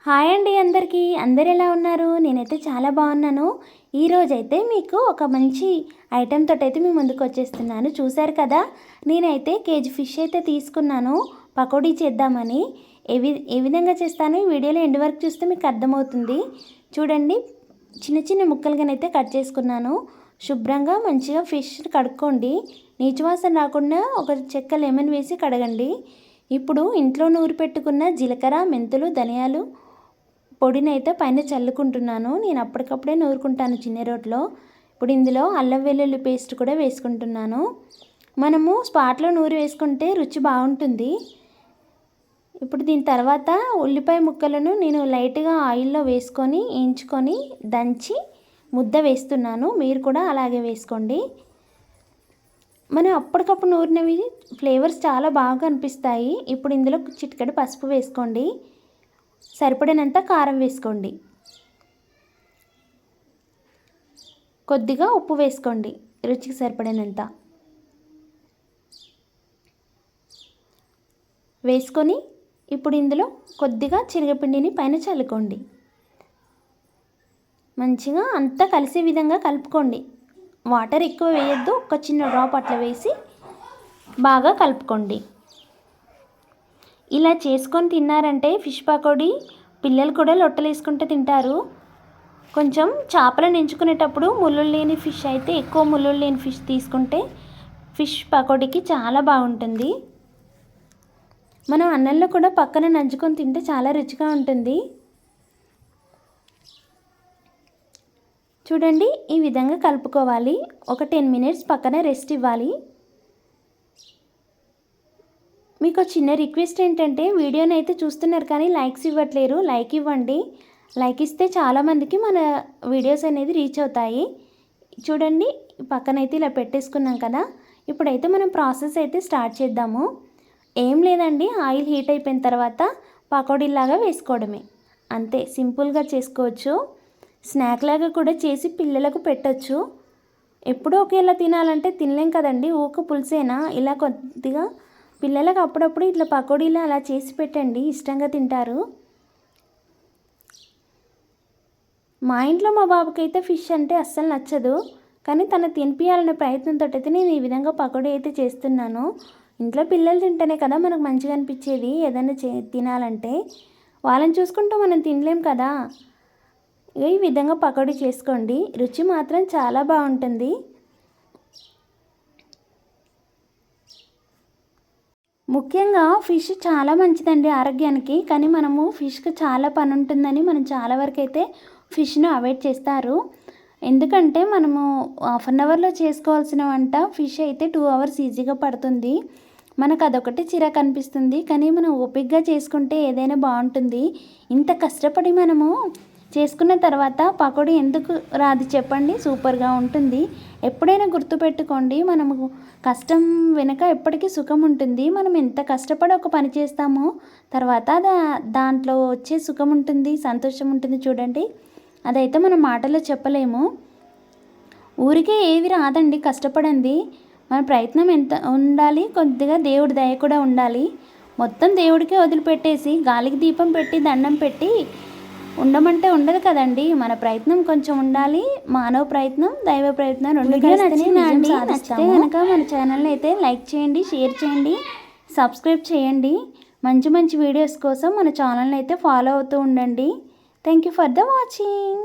Hi అండి అందరికీ. అందరు ఎలా ఉన్నారు? నేనైతే చాలా బాగున్నాను. ఈరోజైతే మీకు ఒక మంచి ఐటెం తోటైతే మీ ముందుకు వచ్చేస్తున్నాను. చూశారు కదా, నేనైతే కేజీ ఫిష్ అయితే తీసుకున్నాను పకోడీ చేద్దామని. ఏ విధంగా చేస్తానో ఈ వీడియోలో ఎండ్ వరకు చూస్తే మీకు అర్థమవుతుంది. చూడండి, చిన్న చిన్న ముక్కలుగానైతే కట్ చేసుకున్నాను. శుభ్రంగా మంచిగా ఫిష్ కడుక్కోండి. నీచువాసన రాకుండా ఒక చెక్క లెమన్ వేసి కడగండి. ఇప్పుడు ఇంట్లో నూరి పెట్టుకున్న జీలకర్ర, మెంతులు, ధనియాలు పొడిని అయితే పైన చల్లుకుంటున్నాను. నేను అప్పటికప్పుడే నూరుకుంటాను చిన్న రోట్లో. ఇప్పుడు ఇందులో అల్లం వెల్లుల్లి పేస్ట్ కూడా వేసుకుంటున్నాను. మనము స్పాట్లో నూరి వేసుకుంటే రుచి బాగుంటుంది. ఇప్పుడు దీని తర్వాత ఉల్లిపాయ ముక్కలను నేను లైట్గా ఆయిల్లో వేసుకొని వేయించుకొని దంచి ముద్ద వేస్తున్నాను. మీరు కూడా అలాగే వేసుకోండి. మనం అప్పటికప్పుడు నూరినవి ఫ్లేవర్స్ చాలా బాగా అనిపిస్తాయి. ఇప్పుడు ఇందులో చిటికెడు పసుపు వేసుకోండి. సరిపడినంత కారం వేసుకోండి. కొద్దిగా ఉప్పు వేసుకోండి రుచికి సరిపడినంత. వేసుకొని ఇప్పుడు ఇందులో కొద్దిగా శనగపిండిని పైన చల్లుకోండి. మంచిగా అంతా కలిసే విధంగా కలుపుకోండి. వాటర్ ఎక్కువ వేయొద్దు, ఒక చిన్న డ్రాప్ అట్లా వేసి బాగా కలుపుకోండి. ఇలా చేసుకొని తిన్నారంటే ఫిష్ పకోడీ పిల్లలు కూడా లొట్టలు వేసుకుంటూ తింటారు. కొంచెం చేపలను ఎంచుకునేటప్పుడు ముళ్ళులు లేని ఫిష్ అయితే ఎక్కువ ముళ్ళులు లేని ఫిష్ తీసుకుంటే ఫిష్ పకోడీకి చాలా బాగుంటుంది. మనం అన్నంలో కూడా పక్కన నంచుకొని తింటే చాలా రుచిగా ఉంటుంది. చూడండి, ఈ విధంగా కలుపుకోవాలి. ఒక 10 మినిట్స్ పక్కన రెస్ట్ ఇవ్వాలి. మీకు చిన్న రిక్వెస్ట్ ఏంటంటే, వీడియోని అయితే చూస్తున్నారు కానీ లైక్స్ ఇవ్వట్లేరు. లైక్ ఇవ్వండి. లైక్ ఇస్తే చాలామందికి మన వీడియోస్ అనేది రీచ్ అవుతాయి. చూడండి, పక్కనైతే ఇలా పెట్టేసుకున్నాం కదా. ఇప్పుడైతే మనం ప్రాసెస్ అయితే స్టార్ట్ చేద్దాము. ఏం లేదండి, ఆయిల్ హీట్ అయిపోయిన తర్వాత పకోడీలాగా వేసుకోవడమే. అంతే, సింపుల్గా చేసుకోవచ్చు. స్నాక్ లాగా కూడా చేసి పిల్లలకు పెట్టచ్చు. ఎప్పుడూ ఒకేలా తినాలంటే తినలేం కదండి. ఊక పులుసేనా, ఇలా కొద్దిగా పిల్లలకు అప్పుడప్పుడు ఇట్లా పకోడీలు అలా చేసి పెట్టండి, ఇష్టంగా తింటారు. మా ఇంట్లో మా బాబుకి అయితే ఫిష్ అంటే అస్సలు నచ్చదు. కానీ తను తినిపించాలనే ప్రయత్నంతో అయితే నేను ఈ విధంగా పకోడీ అయితే చేస్తున్నాను. ఇంట్లో పిల్లలు తింటేనే కదా మనకు మంచిగా అనిపించేది. ఏదైనా తినాలంటే వాళ్ళని చూసుకుంటూ మనం తినలేం కదా. ఈ విధంగా పకోడీ చేసుకోండి. రుచి మాత్రం చాలా బాగుంటుంది. ముఖ్యంగా ఫిష్ చాలా మంచిదండి ఆరోగ్యానికి. కానీ మనము ఫిష్కి చాలా పని ఉంటుందని మనం చాలా వరకు అయితే ఫిష్ను అవాయిడ్ చేస్తారు. ఎందుకంటే మనము 1/2 అవర్లో చేసుకోవాల్సిన వంట ఫిష్ అయితే 2 అవర్స్ ఈజీగా పడుతుంది. మనకు అదొకటి చిరాకు అనిపిస్తుంది. కానీ మనం ఓపికగా చేసుకుంటే ఏదైనా బాగుంటుంది. ఇంత కష్టపడి మనము చేసుకున్న తర్వాత పకోడీ ఎందుకు రాదు చెప్పండి, సూపర్గా ఉంటుంది. ఎప్పుడైనా గుర్తుపెట్టుకోండి, మనము కష్టం వెనుక ఎప్పటికీ సుఖం ఉంటుంది. మనం ఎంత కష్టపడి ఒక పని చేస్తామో తర్వాత దాంట్లో వచ్చే సుఖం ఉంటుంది, సంతోషం ఉంటుంది. చూడండి, అదైతే మనం మాటల్లో చెప్పలేము. ఊరికే ఏవి రాదండి, కష్టపడండి. మన ప్రయత్నం ఎంత ఉండాలి, కొద్దిగా దేవుడి దయ కూడా ఉండాలి. మొత్తం దేవుడికే వదిలిపెట్టేసి గాలికి దీపం పెట్టి దండం పెట్టి ఉండమంటే ఉండదు కదండి. మన ప్రయత్నం కొంచెం ఉండాలి. మానవ ప్రయత్నం, దైవ ప్రయత్నం రెండు నచ్చితే కనుక మన ఛానల్ని అయితే లైక్ చేయండి, షేర్ చేయండి, సబ్స్క్రైబ్ చేయండి. మంచి మంచి వీడియోస్ కోసం మన ఛానల్ని అయితే ఫాలో అవుతూ ఉండండి. Thank you for the watching.